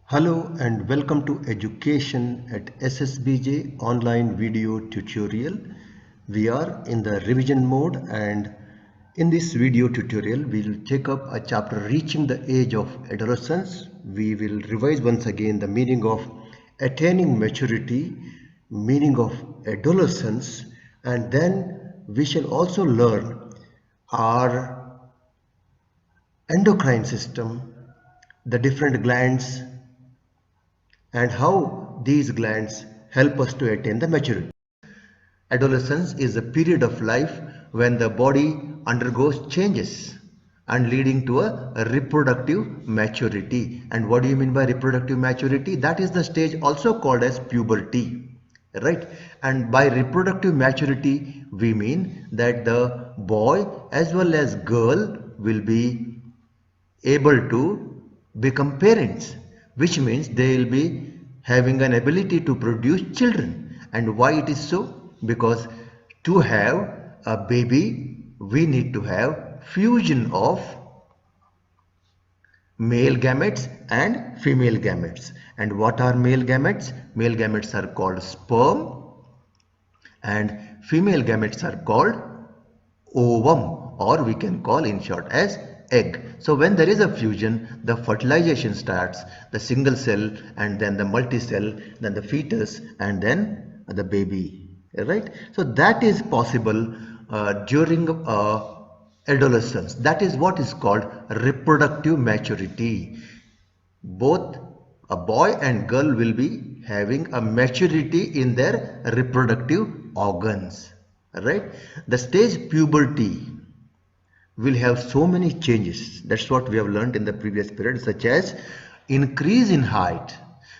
Hello and welcome to Education at SSBJ online video tutorial. We are in the revision mode, and in this video tutorial we will take up a chapter reaching the age of adolescence. We will revise once again the meaning of attaining maturity, meaning of adolescence, and then we shall also learn our endocrine system, the different glands, and how these glands help us to attain the maturity. Adolescence is a period of life when the body undergoes changes and leading to a reproductive maturity. And what do you mean by reproductive maturity? That is the stage also called as puberty, right? And by reproductive maturity we mean that the boy as well as girl will be able to become parents, which means they will be having an ability to produce children. And why it is so? Because to have a baby we need to have fusion of male gametes and female gametes. And what are male gametes? Male gametes are called sperm and female gametes are called ovum, or we can call in short as egg. So when there is a fusion, the fertilization starts, the single cell and then the multicell, then the fetus and then the baby, right? So that is possible during adolescence. That is what is called reproductive maturity. Both a boy and girl will be having a maturity in their reproductive organs, right? The stage puberty will have so many changes. That's what we have learned in the previous period, such as increase in height.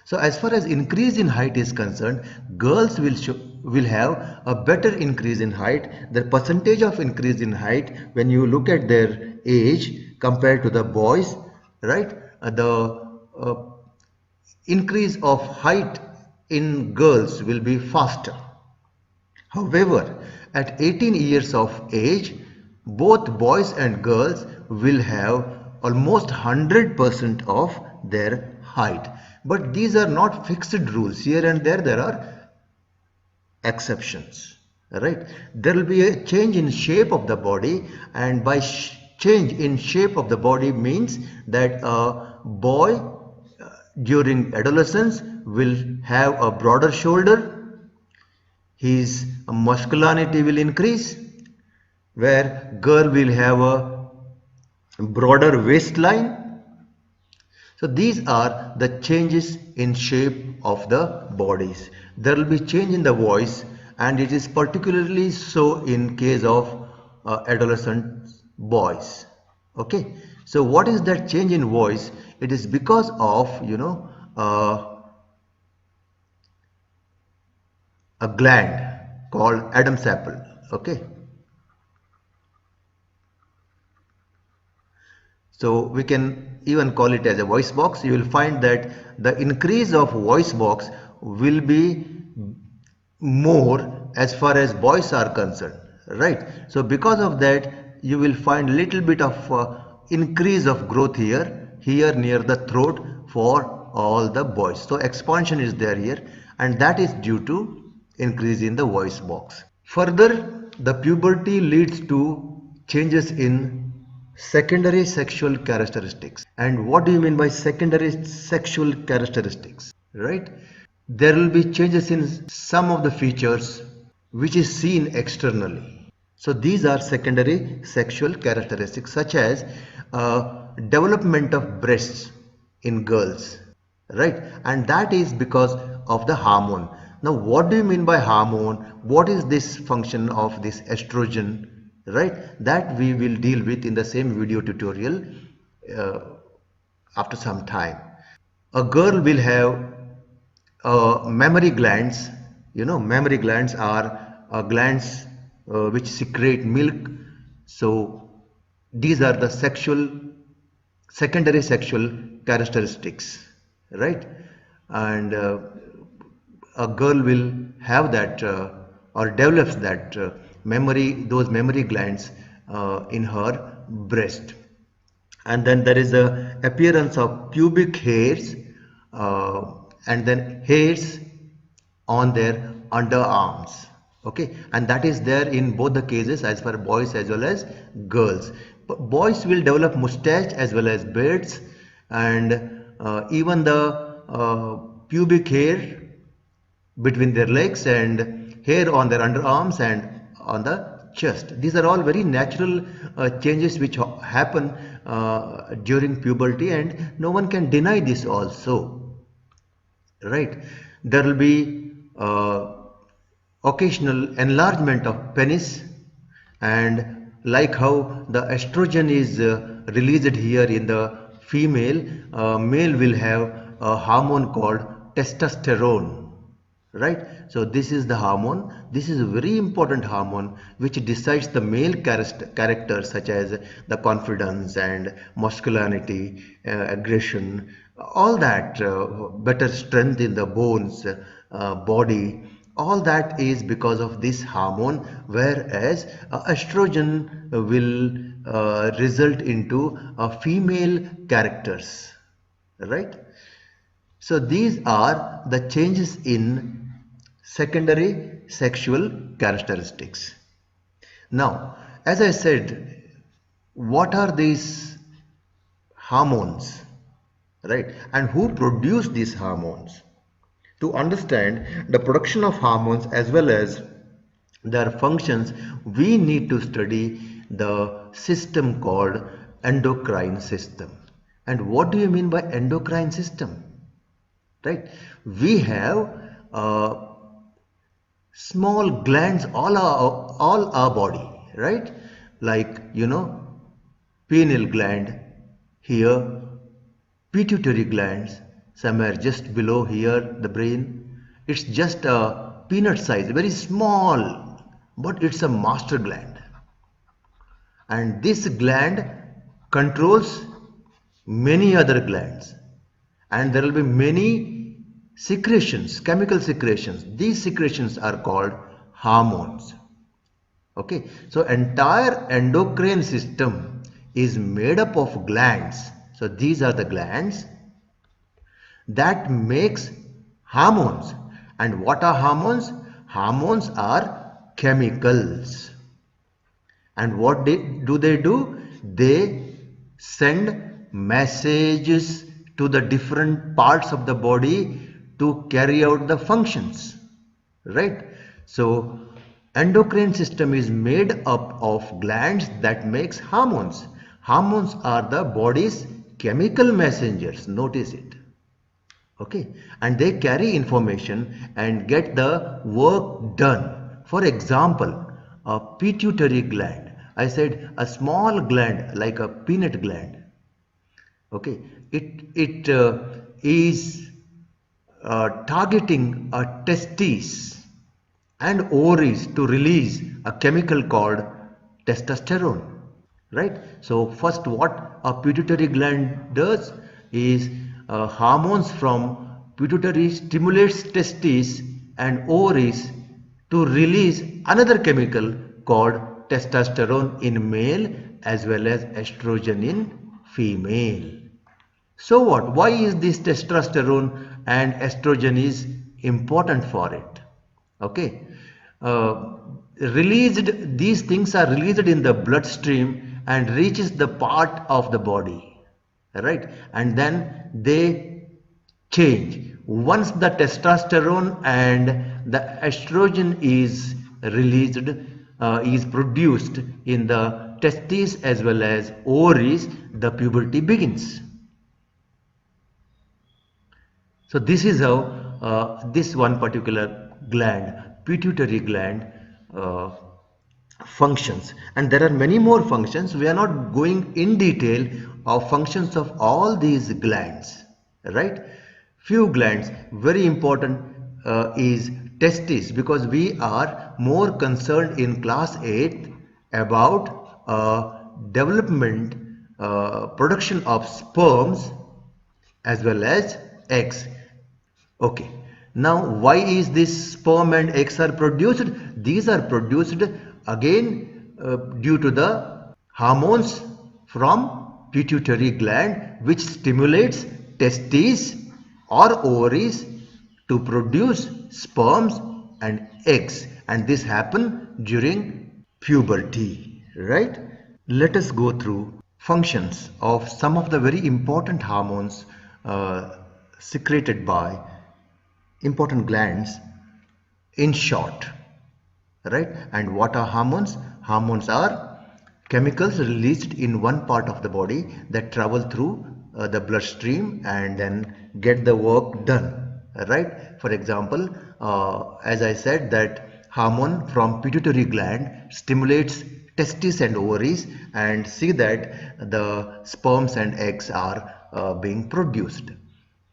So as far as increase in height is concerned, girls will have a better increase in height. The percentage of increase in height when you look at their age compared to the boys, right? The increase of height in girls will be faster. However, at 18 years of age, both boys and girls will have almost 100% of their height. But these are not fixed rules. Here and there are exceptions, right? There will be a change in shape of the body, and by change in shape of the body means that a boy during adolescence will have a broader shoulder, his muscularity will increase, where girl will have a broader waistline. So these are the changes in shape of the bodies. There will be change in the voice, and it is particularly so in case of adolescent boys. Okay, so what is that change in voice? It is because of a gland called Adam's apple. Okay, so we can even call it as a voice box. You will find that the increase of voice box will be more as far as boys are concerned, right? So because of that you will find little bit of increase of growth here near the throat for all the boys. So expansion is there here, and that is due to increase in the voice box. Further, the puberty leads to changes in secondary sexual characteristics. And what do you mean by secondary sexual characteristics, right? There will be changes in some of the features which is seen externally. So these are secondary sexual characteristics, such as development of breasts in girls, right? And that is because of the hormone. Now what do you mean by hormone? What is this function of this estrogen, right? That we will deal with in the same video tutorial after some time. A girl will have mammary glands. Mammary glands are glands which secrete milk. So these are the secondary sexual characteristics, right? And a girl will have that or develops that those mammary glands in her breast. And then there is a appearance of pubic hairs and then hairs on their underarms. Okay, and that is there in both the cases as for boys as well as girls. Boys will develop mustache as well as beards, and even the pubic hair between their legs and hair on their underarms and on the chest. These are all very natural changes which happen during puberty, and no one can deny this also, right? There will be occasional enlargement of penis, and like how the estrogen is released here in the female, male will have a hormone called testosterone, right? So this is the hormone. This is a very important hormone which decides the male characters such as the confidence and masculinity, aggression, all that, better strength in the bones, body. All that is because of this hormone, whereas estrogen will result into female characters, right? So these are the changes in secondary sexual characteristics. Now, as I said, what are these hormones, right? And who produce these hormones? To understand the production of hormones as well as their functions, we need to study the system called endocrine system. And what do you mean by endocrine system? Right? We have small glands all our body, right? Like, you know, pineal gland here, pituitary glands somewhere just below here, the brain. It's just a peanut size, very small, but it's a master gland. And this gland controls many other glands, and there will be many secretions, chemical secretions. These secretions are called hormones. Okay, so entire endocrine system is made up of glands. So these are the glands that makes hormones. And what are hormones? Hormones are chemicals. And what do? They send messages to the different parts of the body to carry out the functions, right? So endocrine system is made up of glands that makes hormones. Hormones are the body's chemical messengers, notice it. Okay, and they carry information and get the work done. For example, a pituitary gland, I said a small gland like a peanut gland. Okay, it is targeting a testes and ovaries to release a chemical called testosterone, right? So first, what a pituitary gland does is hormones from pituitary stimulates testes and ovaries to release another chemical called testosterone in male as well as estrogen in female. So what? Why is this testosterone and estrogen is important for it? Okay, these things are released in the bloodstream and reaches the part of the body, right? And then they change. Once the testosterone and the estrogen is released, is produced in the testes as well as ovaries, the puberty begins. So this is how this one particular gland, pituitary gland, functions. And there are many more functions. We are not going in detail of functions of all these glands, right? Few glands, very important is testes, because we are more concerned in class 8 about development, production of sperms as well as eggs. Okay, now why is this sperm and eggs are produced? These are produced again due to the hormones from pituitary gland which stimulates testes or ovaries to produce sperms and eggs, and this happen during puberty, right? Let us go through functions of some of the very important hormones secreted by important glands in short, right? And what are hormones? Hormones are chemicals released in one part of the body that travel through the bloodstream and then get the work done, right? For example, as I said, that hormone from pituitary gland stimulates testes and ovaries and see that the sperms and eggs are being produced,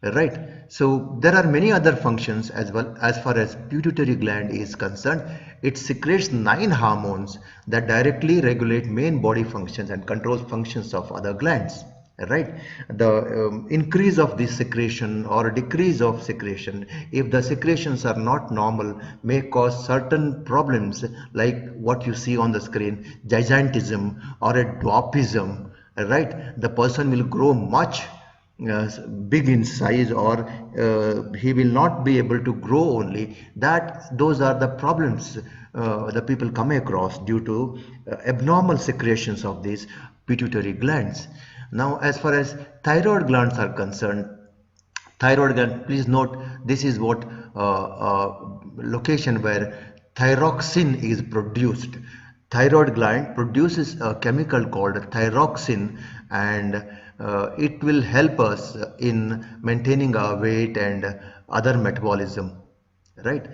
right? So there are many other functions as well. As far as pituitary gland is concerned, it secretes 9 hormones that directly regulate main body functions and controls functions of other glands, right? The increase of this secretion or decrease of secretion, if the secretions are not normal, may cause certain problems like what you see on the screen, gigantism or a dwarfism, right? The person will grow much big in size, or he will not be able to grow only. That those are the problems the people come across due to abnormal secretions of these pituitary glands. Now as far as thyroid glands are concerned, thyroid gland, please note, this is what location where thyroxine is produced. Thyroid gland produces a chemical called thyroxine, and it will help us in maintaining our weight and other metabolism, right?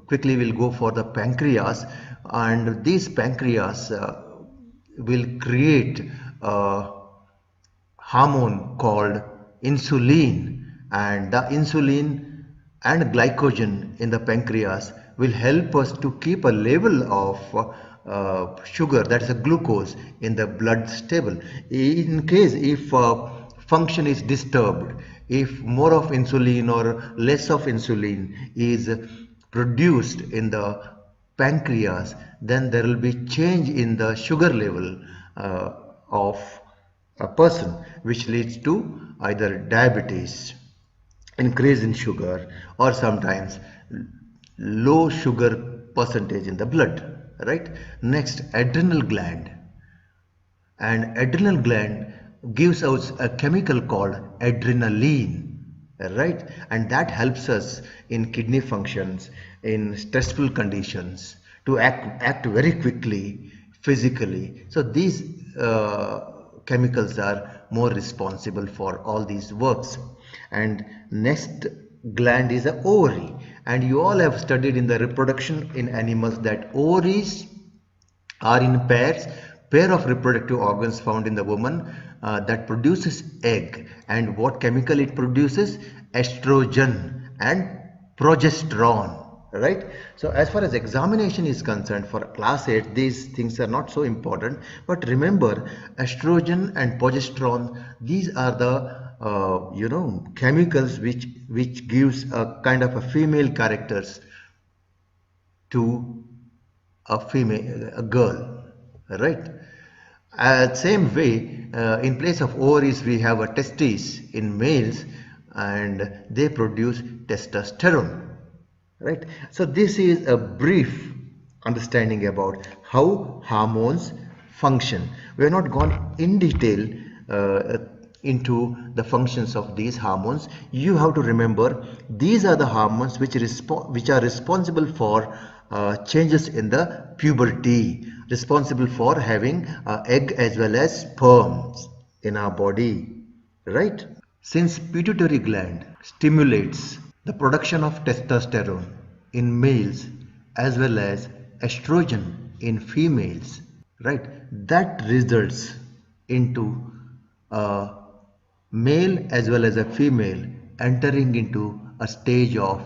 Quickly we'll go for the pancreas, and this pancreas will create hormone called insulin, and the insulin and glycogen in the pancreas will help us to keep a level of sugar, that is a glucose, in the blood stable. In case if function is disturbed, if more of insulin or less of insulin is produced in the pancreas, then there will be change in the sugar level of a person, which leads to either diabetes, increase in sugar, or sometimes low sugar percentage in the blood, right? Next, adrenal gland. And adrenal gland gives out a chemical called adrenaline, right? And that helps us in kidney functions, in stressful conditions, to act very quickly physically. So these chemicals are more responsible for all these works. And next gland is the ovary, and you all have studied in the reproduction in animals that ovaries are in pair of reproductive organs found in the woman that produces egg. And what chemical it produces? Estrogen and progesterone, right? So as far as examination is concerned for class 8, these things are not so important, but remember, estrogen and progesterone, these are the chemicals which gives a kind of a female characters to a girl, right? Same way, in place of ovaries we have a testes in males, and they produce testosterone, right? So this is a brief understanding about how hormones function. We have not gone in detail into the functions of these hormones. You have to remember, these are the hormones which are responsible for changes in the puberty, responsible for having egg as well as sperms in our body, right? Since pituitary gland stimulates the production of testosterone in males as well as estrogen in females, right, that results into a male as well as a female entering into a stage of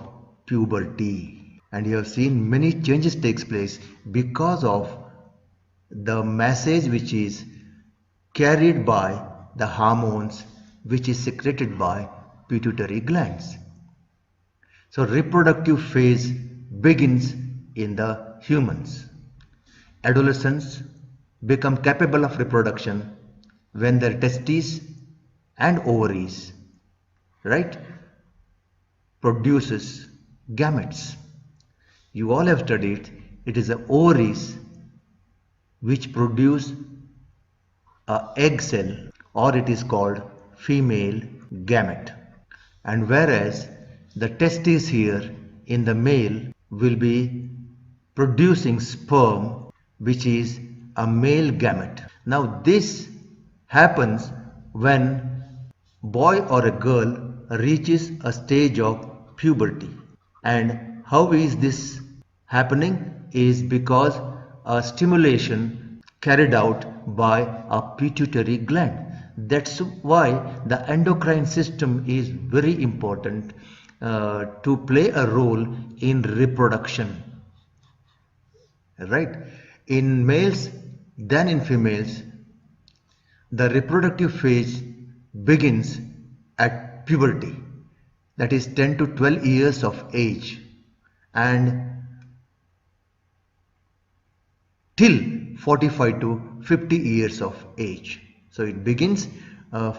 puberty. And you have seen many changes takes place because of the message which is carried by the hormones which is secreted by pituitary glands. So reproductive phase begins in the humans. Adolescents become capable of reproduction when their testes and ovaries, right, produces gametes. You all have studied it is the ovaries which produce a egg cell, or it is called female gamete. And whereas the testes here in the male will be producing sperm, which is a male gamete. Now this happens when boy or a girl reaches a stage of puberty. And how is this happening? Is because a stimulation carried out by a pituitary gland. That's why the endocrine system is very important to play a role in reproduction, right? In males than in females, the reproductive phase begins at puberty, that is 10 to 12 years of age, and till 45 to 50 years of age. So it begins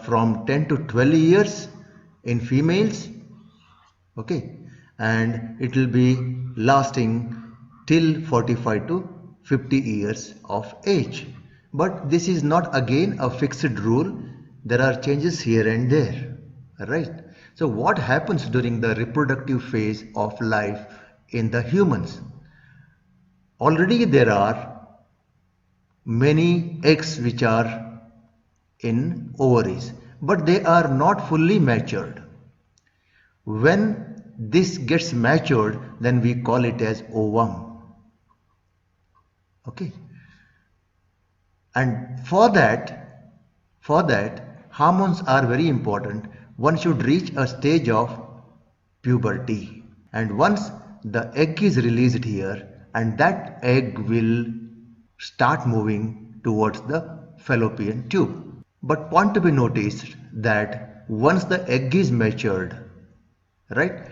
from 10 to 12 years in females, okay, and it will be lasting till 45 to 50 years of age. But this is not again a fixed rule. There are changes here and there, right? So what happens during the reproductive phase of life in the humans? Already there are many eggs which are in ovaries, but they are not fully matured. When this gets matured, then we call it as ovum. Okay. And for that hormones are very important. One should reach a stage of puberty, and once the egg is released here, and that egg will start moving towards the fallopian tube. But point to be noticed that once the egg is matured, right,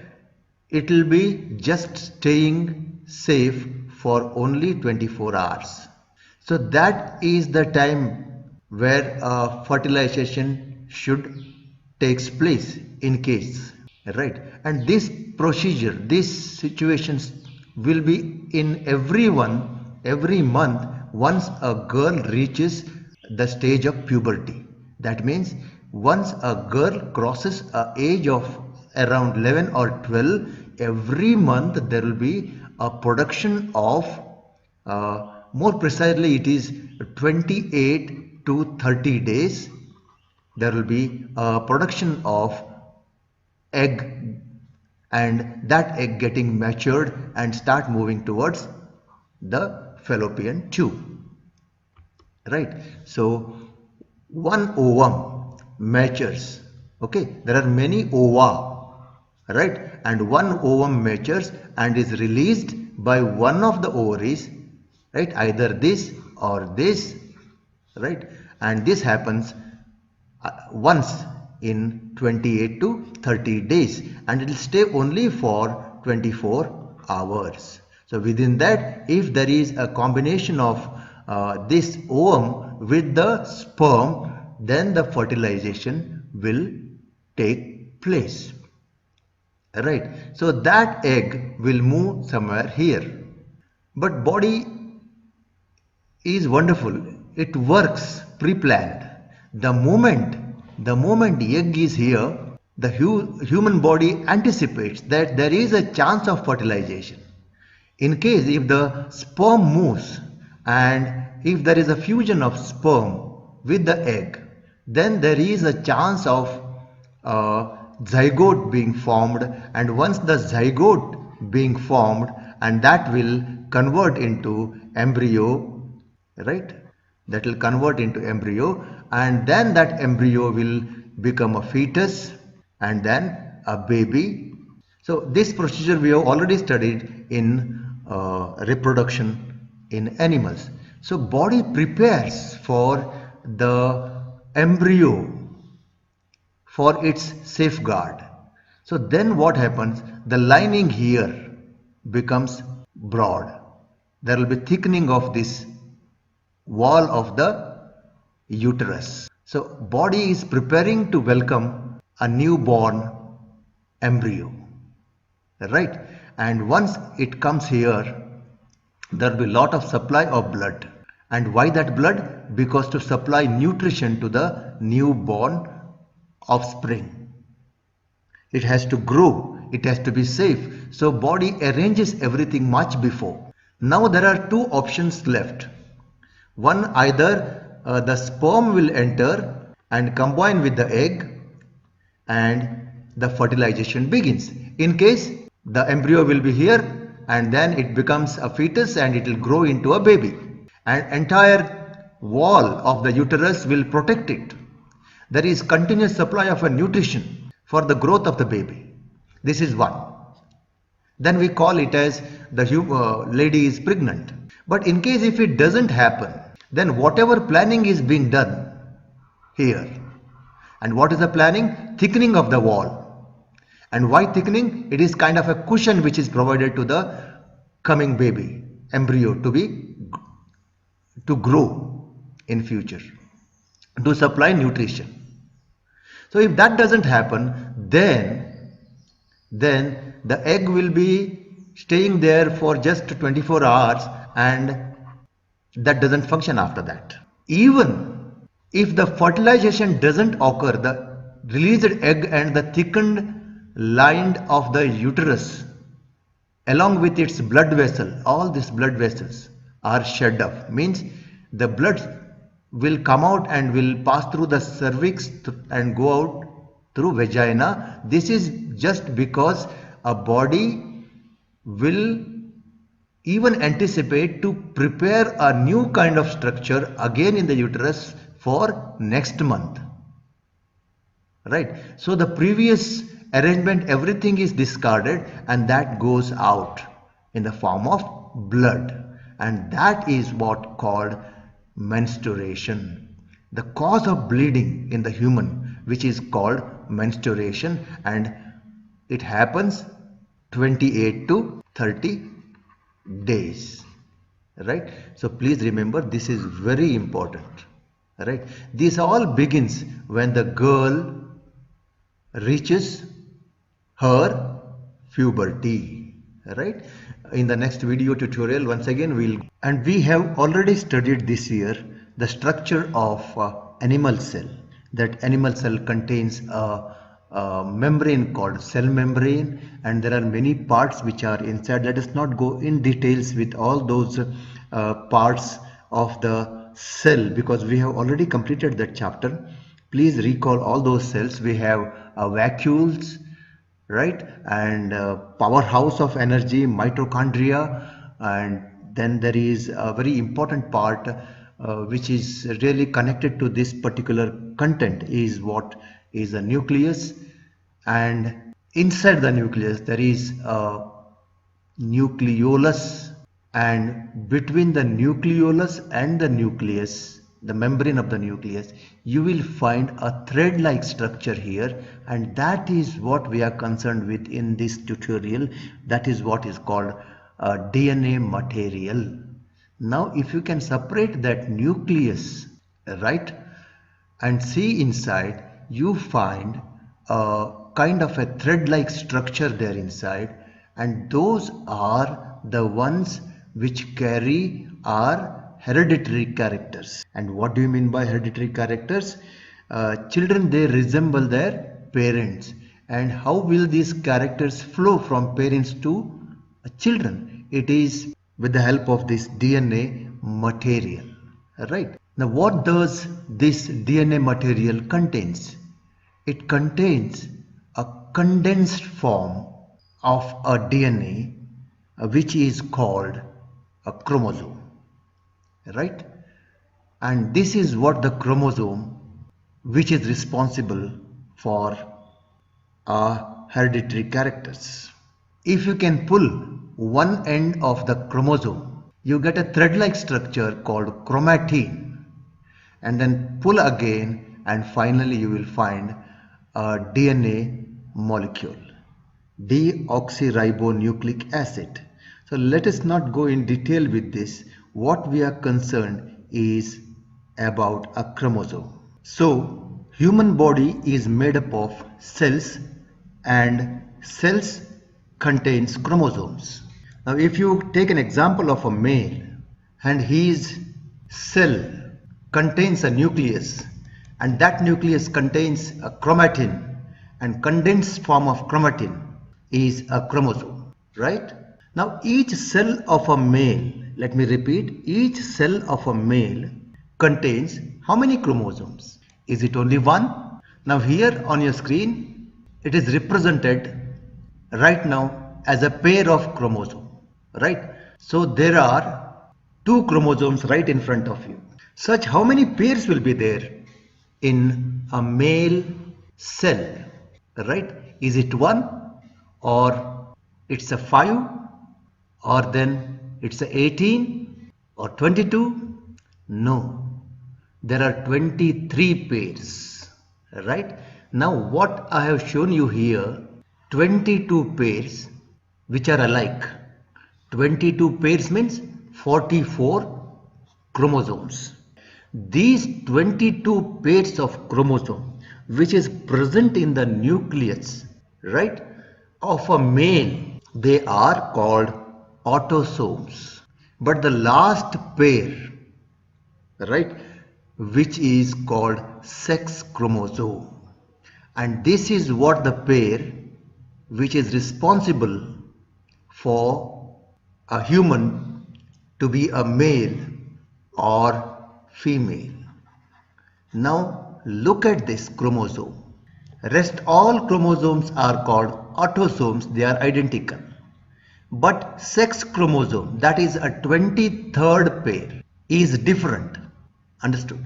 it will be just staying safe for only 24 hours. So that is the time where fertilization should takes place in case, right? And this procedure, these situations will be in everyone every month once a girl reaches the stage of puberty. That means once a girl crosses a age of around 11 or 12, every month there will be a production of more precisely it is 28 to 30 days, there will be a production of egg, and that egg getting matured and start moving towards the fallopian tube, right? So one ovum matures, okay, there are many ova, right, and one ovum matures and is released by one of the ovaries, right, either this or this, right, and this happens once in 28 to 30 days, and it will stay only for 24 hours. So within that, if there is a combination of this ovum with the sperm, then the fertilization will take place, right? So that egg will move somewhere here. But body is wonderful, it works pre-planned. The moment the egg is here, the human body anticipates that there is a chance of fertilization. In case if the sperm moves and if there is a fusion of sperm with the egg, then there is a chance of zygote being formed, and once the zygote being formed, and that will convert into embryo, right, that will convert into embryo, and then that embryo will become a fetus and then a baby. So this procedure we have already studied in reproduction in animals. So body prepares for the embryo for its safeguard. So then what happens? The lining here becomes broad. There will be thickening of this wall of the uterus. So body is preparing to welcome a newborn embryo. right? And once it comes here, there will be lot of supply of blood. And why that blood? Because to supply nutrition to the newborn offspring. It has to grow, it has to be safe. So body arranges everything much before. Now there are two options left. One, either the sperm will enter and combine with the egg and the fertilization begins. In case the embryo will be here and then it becomes a fetus and it will grow into a baby, and entire wall of the uterus will protect it. There is continuous supply of a nutrition for the growth of the baby. This is one. Then we call it as the lady is pregnant. But in case if it doesn't happen, then whatever planning is being done here. And what is the planning? Thickening of the wall. And why thickening? It is kind of a cushion which is provided to the coming baby, embryo, to grow in future, to supply nutrition. So if that doesn't happen, then the egg will be staying there for just 24 hours and that doesn't function after that. Even if the fertilization doesn't occur, the released egg and the thickened line of the uterus along with its blood vessel, all these blood vessels are shed off. Means the blood will come out and will pass through the cervix and go out through vagina. This is just because a body will even anticipate to prepare a new kind of structure again in the uterus for next month, right? So the previous arrangement, everything is discarded and that goes out in the form of blood, and that is what called menstruation, the cause of bleeding in the human, which is called menstruation, and it happens 28 to 30 days, right? So please remember, this is very important, right? This all begins when the girl reaches her puberty, right? In the next video tutorial, once again we have already studied this year the structure of animal cell. That animal cell contains a membrane called cell membrane, and there are many parts which are inside. Let us not go in details with all those parts of the cell because we have already completed that chapter. Please recall all those cells. We have vacuoles, right, and powerhouse of energy, mitochondria, and then there is a very important part which is really connected to this particular content, is what is a nucleus, and inside the nucleus there is a nucleolus, and between the nucleolus and the nucleus, the membrane of the nucleus, you will find a thread-like structure here, and that is what we are concerned with in this tutorial. That is what is called DNA material. Now if you can separate that nucleus, right, and see inside, you find a kind of a thread-like structure there inside, and those are the ones which carry our hereditary characters. And what do you mean by hereditary characters? Children, they resemble their parents, and how will these characters flow from parents to children? It is with the help of this DNA material, right? Now what does this DNA material contains? It contains a condensed form of a DNA which is called a chromosome, right? And this is what the chromosome which is responsible for our hereditary characters. If you can pull one end of the chromosome, you get a thread-like structure called chromatin, and then pull again and finally you will find a DNA molecule, deoxyribonucleic acid. So let us not go in detail with this. What we are concerned is about a chromosome. So human body is made up of cells, and cells contains chromosomes. Now if you take an example of a male and his cell contains a nucleus and that nucleus contains a chromatin and condensed form of chromatin is a chromosome, right? Now each cell of a male, let me repeat, each cell of a male contains how many chromosomes? Is it only one? Now here on your screen it is represented right now as a pair of chromosomes, right? So there are two chromosomes right in front of you. Such how many pairs will be there in a male cell, right? Is it one, or it's a 5, or then it's a 18 or 22? No, there are 23 pairs, right? Now what I have shown you here, 22 pairs which are alike. 22 pairs means 44 chromosomes. These 22 pairs of chromosome which is present in the nucleus, right, of a male, they are called autosomes. But the last pair, right, which is called sex chromosome, and this is what the pair which is responsible for a human to be a male or female. Now look at this chromosome. Rest all chromosomes are called autosomes, they are identical. But sex chromosome, that is a 23rd pair, is different. Understood?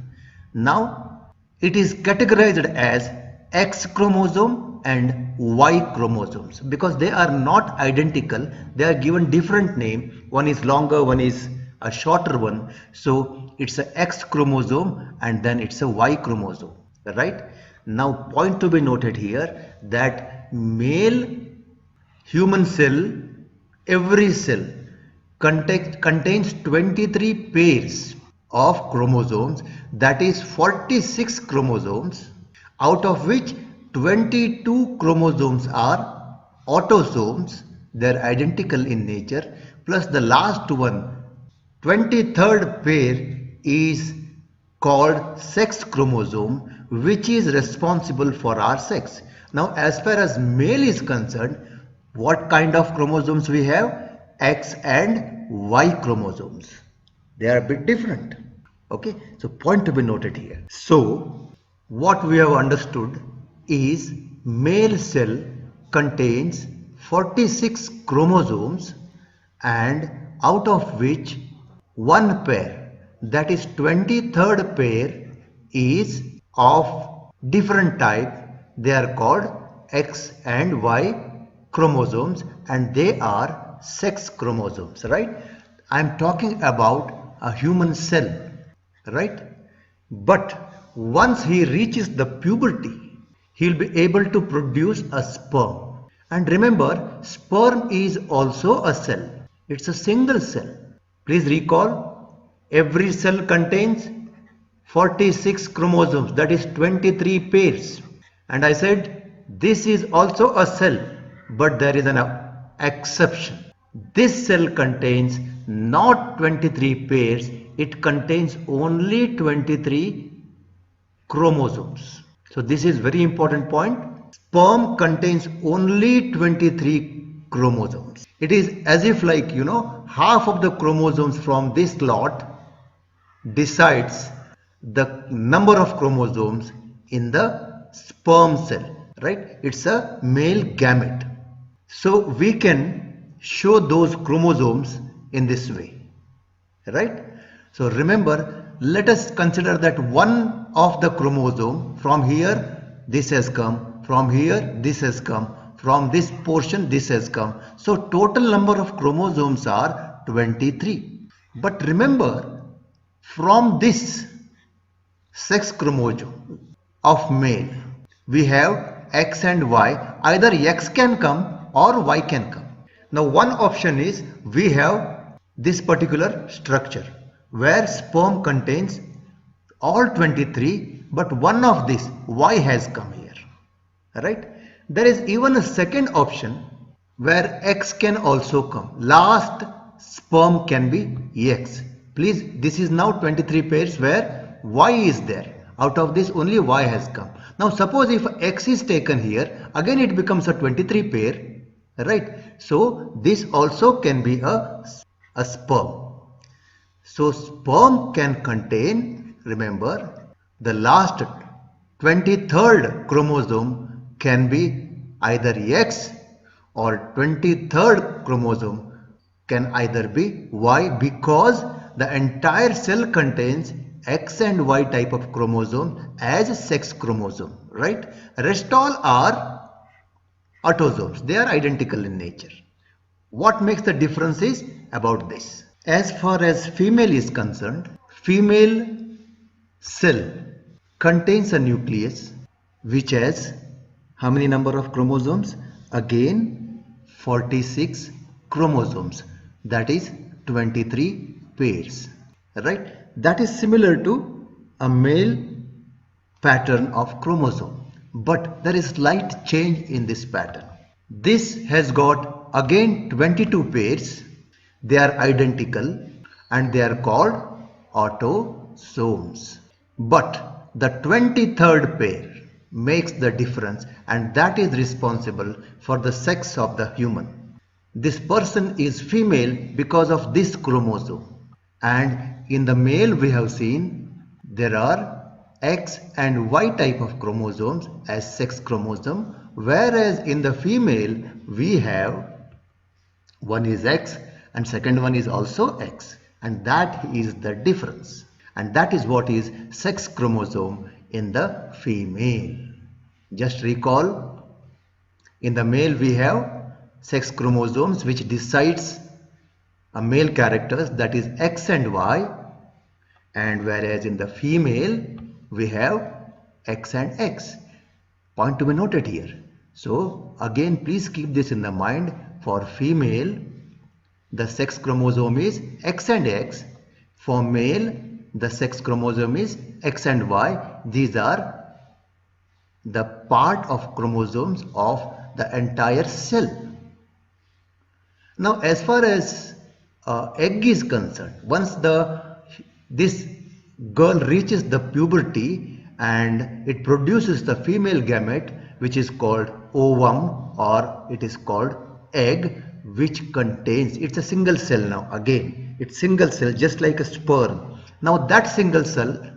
Now it is categorized as X chromosome and Y chromosomes because they are not identical. They are given different name. One is longer, one is a shorter one. So it's a X chromosome and then it's a Y chromosome, right? Now point to be noted here that male human cell, every cell contains 23 pairs of chromosomes, that is 46 chromosomes, out of which 22 chromosomes are autosomes, they are identical in nature, plus the last one, 23rd pair, is called sex chromosome, which is responsible for our sex. Now as far as male is concerned, what kind of chromosomes we have? X and Y chromosomes. They are a bit different. Okay, so point to be noted here. So what we have understood is male cell contains 46 chromosomes and out of which one pair, that is 23rd pair, is of different type. They are called X and Y chromosomes and they are sex chromosomes, right? I am talking about a human cell, right? But once he reaches the puberty, he will be able to produce a sperm. And remember, sperm is also a cell. It's a single cell. Please recall, every cell contains 46 chromosomes, that is 23 pairs. And I said this is also a cell, but there is an exception. This cell contains not 23 pairs, it contains only 23 chromosomes. So this is very important point. Sperm contains only 23 chromosomes. It is as if, like, half of the chromosomes from this lot decides the number of chromosomes in the sperm cell, right? It's a male gamete. So we can show those chromosomes in this way, right? So remember, let us consider that one of the chromosome, from here this has come, from here this has come, from this portion this has come. So total number of chromosomes are 23. But remember, from this sex chromosome of male, we have X and Y. Either X can come or Y can come. Now one option is we have this particular structure where sperm contains all 23, but one of this Y has come here, right? There is even a second option where X can also come. Last sperm can be X. Please, this is now 23 pairs where Y is there. Out of this only Y has come. Now suppose if X is taken here, again it becomes a 23 pair, right? So this also can be a sperm. So sperm can contain, remember, the last 23rd chromosome can be either X or 23rd chromosome can either be Y, because the entire cell contains X and Y type of chromosome as sex chromosome, right? Rest all are autosomes. They are identical in nature. What makes the difference is about this. As far as female is concerned, female cell contains a nucleus which has how many number of chromosomes? Again 46 chromosomes, that is 23 pairs, right? That is similar to a male pattern of chromosome, but there is slight change in this pattern. This has got again 22 pairs. They are identical and they are called autosomes. But the 23rd pair makes the difference, and that is responsible for the sex of the human. This person is female because of this chromosome, and in the male we have seen there are X and Y type of chromosomes as sex chromosome, whereas in the female we have one is X and second one is also X, and that is the difference, and that is what is sex chromosome in the female. Just recall, in the male we have sex chromosomes which decides a male characters, that is X and Y, and whereas in the female we have X and X. Point to be noted here. So again, please keep this in the mind. For female, the sex chromosome is X and X. For male, the sex chromosome is X and Y. These are the part of chromosomes of the entire cell. Now as far as egg is concerned, once this girl reaches the puberty and it produces the female gamete, which is called ovum, or it is called egg, which contains, it's a single cell now, again it's single cell just like a sperm. Now that single cell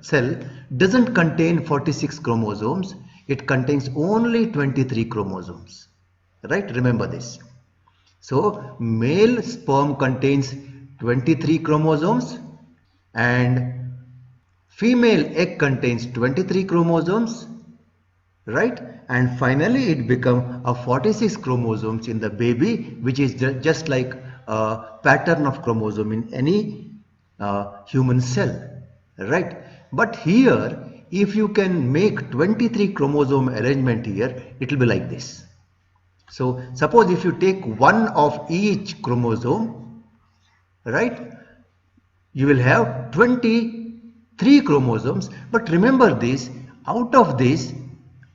doesn't contain 46 chromosomes, it contains only 23 chromosomes, right? Remember this. So male sperm contains 23 chromosomes and female egg contains 23 chromosomes, right? And finally it becomes a 46 chromosomes in the baby, which is just like a pattern of chromosome in any human cell, right? But here, if you can make 23 chromosome arrangement here, it will be like this. So suppose if you take one of each chromosome, right, you will have 23 chromosomes. But remember this, out of this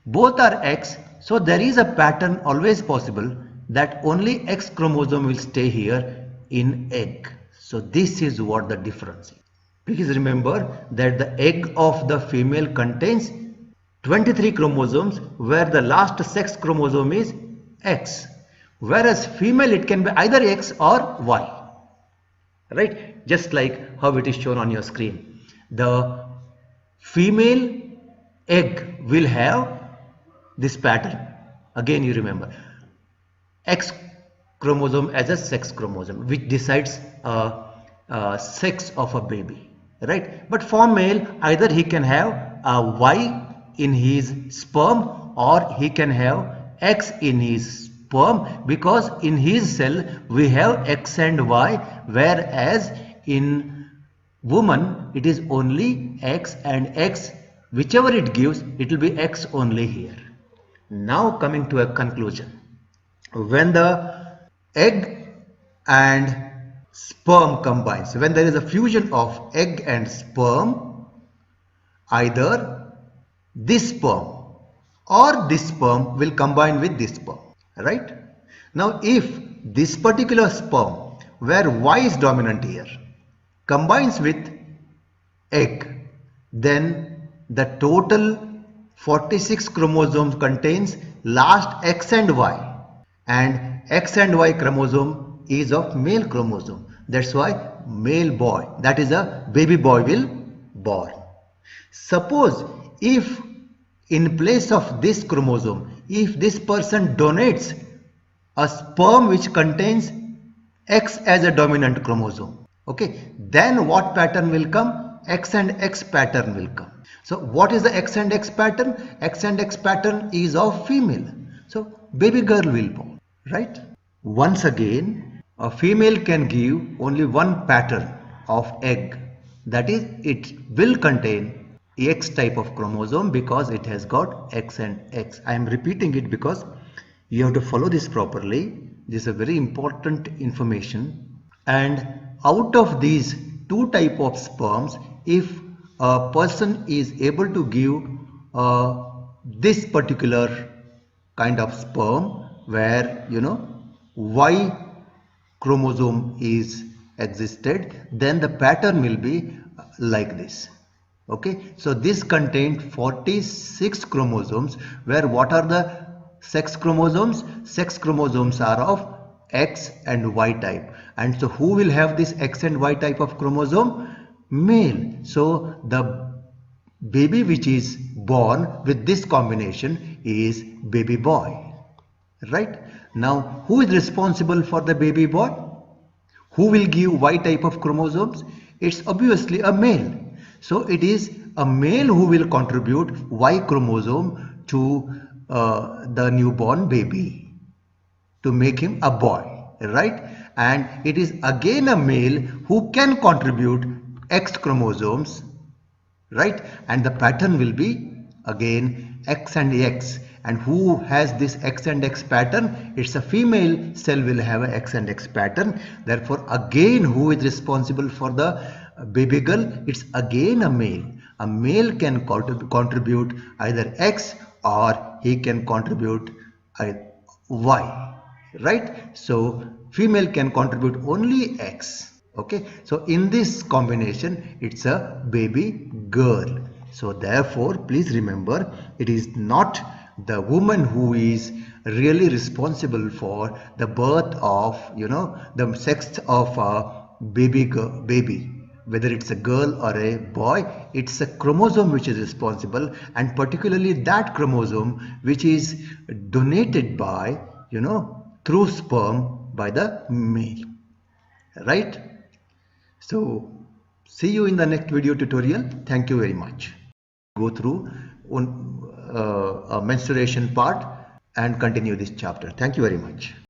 both are X, so there is a pattern always possible that only X chromosome will stay here in egg. So this is what the difference is. Please remember that the egg of the female contains 23 chromosomes, where the last sex chromosome is X, whereas female it can be either X or Y, right? Just like how it is shown on your screen. The female egg will have this pattern. Again you remember, X chromosome as a sex chromosome which decides sex of a baby, right? But for male, either he can have a Y in his sperm or he can have X in his sperm, because in his cell we have X and Y, whereas in woman it is only X and X. Whichever it gives, it will be X only here. Now coming to a conclusion. When the egg and sperm combines, when there is a fusion of egg and sperm, either this sperm or this sperm will combine with this sperm, right? Now if this particular sperm where Y is dominant here combines with egg, then the total 46 chromosomes contains last X and Y, and X and Y chromosome is of male chromosome. That's why male boy, that is a baby boy will born. Suppose if in place of this chromosome, if this person donates a sperm which contains X as a dominant chromosome, okay, then what pattern will come? X and X pattern will come. So what is the X and X pattern? X and X pattern is of female. So baby girl will born, right? Once again, a female can give only one pattern of egg. That is, it will contain X type of chromosome because it has got X and X. I am repeating it because you have to follow this properly. This is a very important information. And out of these two type of sperms, if a person is able to give this particular kind of sperm where Y chromosome is existed, then the pattern will be like this. Okay, so this contained 46 chromosomes where what are the sex chromosomes? Sex chromosomes are of X and Y type. And so who will have this X and Y type of chromosome? Male. So the baby which is born with this combination is baby boy. Right? Now who is responsible for the baby boy? Who will give Y type of chromosomes? It's obviously a male. So it is a male who will contribute Y chromosome to the newborn baby to make him a boy, right? And it is again a male who can contribute X chromosomes, right? And the pattern will be again X and X. And who has this X and X pattern? It's a female cell will have a X and X pattern. Therefore again who is responsible for the baby girl? It's again a male. A male can contribute either X or he can contribute Y, right? So female can contribute only X. Okay, so in this combination it's a baby girl. So therefore please remember, it is not the woman who is really responsible for the birth of the sex of a baby, whether it's a girl or a boy. It's a chromosome which is responsible, and particularly that chromosome which is donated by through sperm by the male, right? So see you in the next video tutorial. Thank you very much. Go through a menstruation part and continue this chapter. Thank you very much.